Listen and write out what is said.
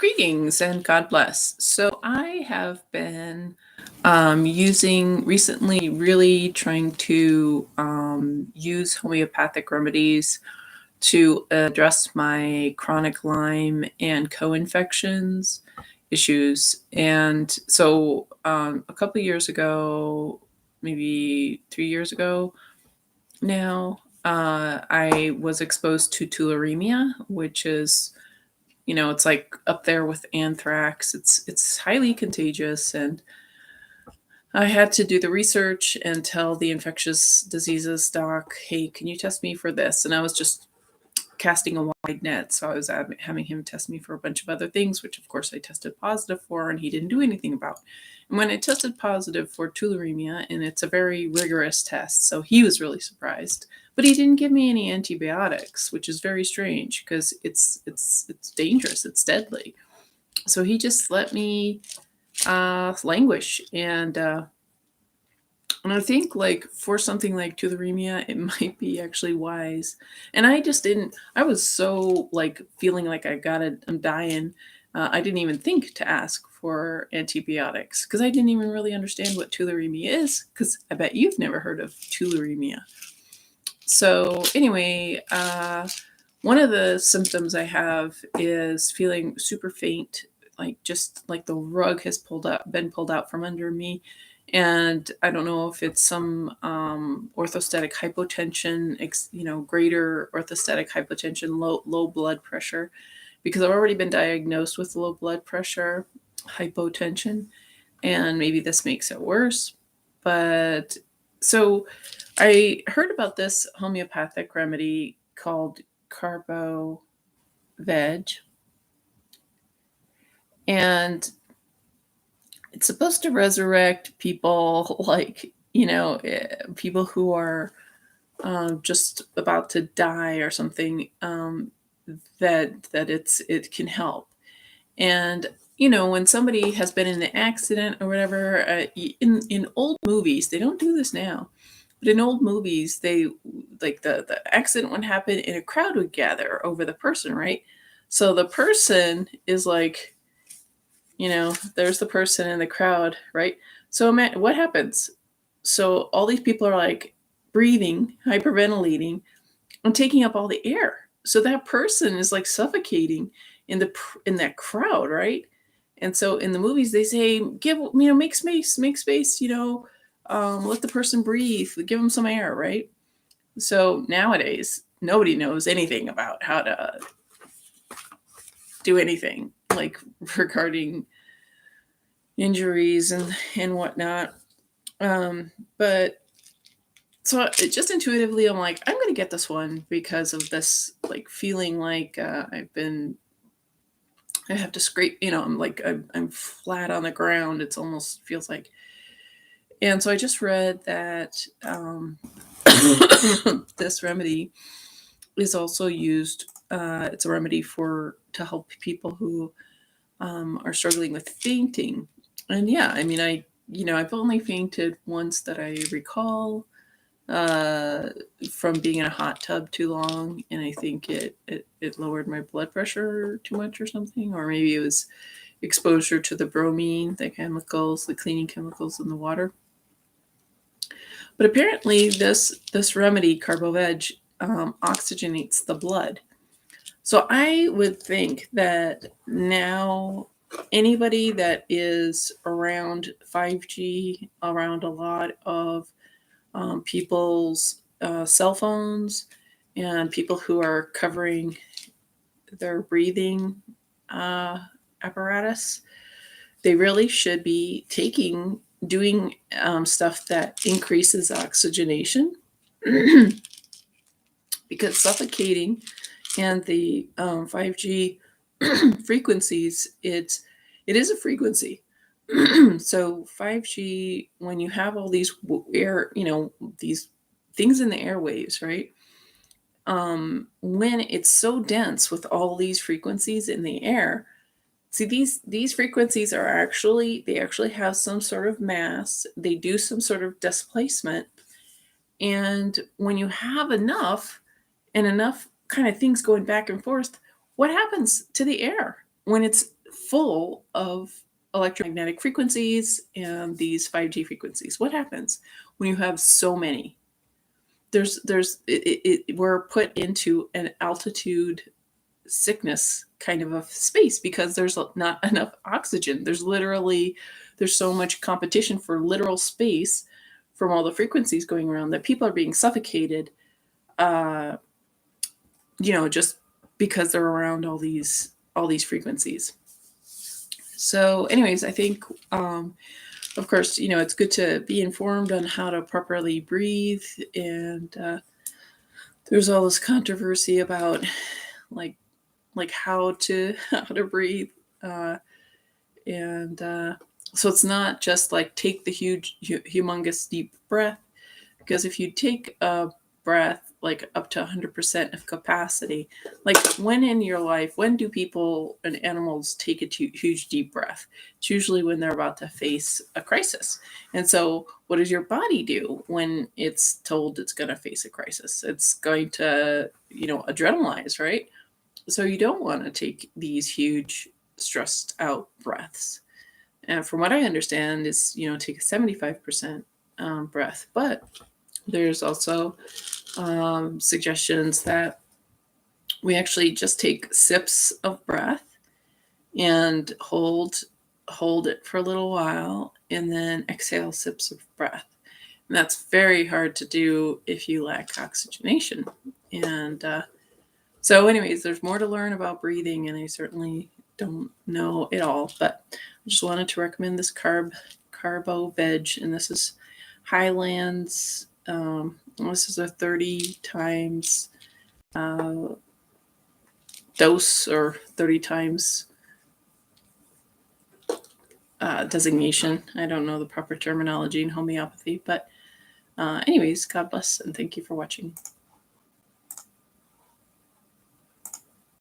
Greetings and God bless. So I have been using recently, really trying to use homeopathic remedies to address my chronic Lyme and co-infections issues. And so a couple years ago, maybe 3 years ago now, I was exposed to tularemia, which is it's like up there with anthrax. It's highly contagious, and I had to do the research and tell the infectious diseases doc, "Hey, can you test me for this?" And I was just casting a wide net, so I was having him test me for a bunch of other things, which of course I tested positive for, and he didn't do anything about. And when I tested positive for tularemia, and it's a very rigorous test, so he was really surprised. But he didn't give me any antibiotics, which is very strange because it's dangerous, it's deadly. So he just let me languish, and I think, like, for something like tularemia, it might be actually wise. And I just didn't. I was so like feeling like I'm dying. I didn't even think to ask for antibiotics because I didn't even really understand what tularemia is. Because I bet you've never heard of tularemia. So anyway, one of the symptoms I have is feeling super faint, like just like the rug has been pulled out from under me. And I don't know if it's some orthostatic hypotension, greater orthostatic hypotension, low blood pressure, because I've already been diagnosed with low blood pressure, hypotension, and maybe this makes it worse. But so I heard about this homeopathic remedy called carbo veg, and it's supposed to resurrect people like people who are just about to die or something, that it can help. And when somebody has been in an accident or whatever, in old movies, they don't do this now, but in old movies, they like the accident would happen and a crowd would gather over the person, right? So the person is like, there's the person in the crowd, right? So what happens? So all these people are like breathing, hyperventilating, and taking up all the air. So that person is like suffocating in that crowd, right? And so in the movies they say, make space, let the person breathe, give them some air, right? So nowadays nobody knows anything about how to do anything like regarding injuries and whatnot. But so just intuitively, I'm like, I'm going to get this one because of this, like, feeling like I have to scrape, I'm flat on the ground. It's almost feels like. And so I just read that this remedy is also used. It's a remedy to help people who are struggling with fainting. And yeah, I mean, I've only fainted once that I recall, from being in a hot tub too long, and I think it lowered my blood pressure too much or something, or maybe it was exposure to the bromine, the cleaning chemicals in the water. But apparently, this remedy, carbo veg, oxygenates the blood. So I would think that now anybody that is around 5G, around a lot of people's cell phones, and people who are covering their breathing apparatus, they really should be doing stuff that increases oxygenation because suffocating and the 5G frequencies, it is a frequency. So 5G, when you have all these these things in the airwaves, right? When it's so dense with all these frequencies in the air, see, these frequencies they actually have some sort of mass. They do some sort of displacement. And when you have enough kind of things going back and forth, what happens to the air when it's full of electromagnetic frequencies and these 5G frequencies. What happens when you have so many? We're put into an altitude sickness kind of a space because there's not enough oxygen. There's so much competition for literal space from all the frequencies going around that people are being suffocated, just because they're around all these frequencies. So anyways, I think of course, it's good to be informed on how to properly breathe, and there's all this controversy about like how to breathe, and so it's not just like take the humongous deep breath, because if you take a breath like up to 100% of capacity, like when in your life, when do people and animals take a huge deep breath? It's usually when they're about to face a crisis. And so what does your body do when it's told it's going to face a crisis? It's going to, adrenalize, right? So you don't want to take these huge stressed out breaths. And from what I understand is, take a 75% breath. But there's also suggestions that we actually just take sips of breath and hold it for a little while and then exhale sips of breath. And that's very hard to do if you lack oxygenation. And so anyways, there's more to learn about breathing, and I certainly don't know it all, but I just wanted to recommend this carbo veg, and this is Highlands. This is a 30 times dose, or 30 times designation. I don't know the proper terminology in homeopathy, but anyways, God bless, and thank you for watching.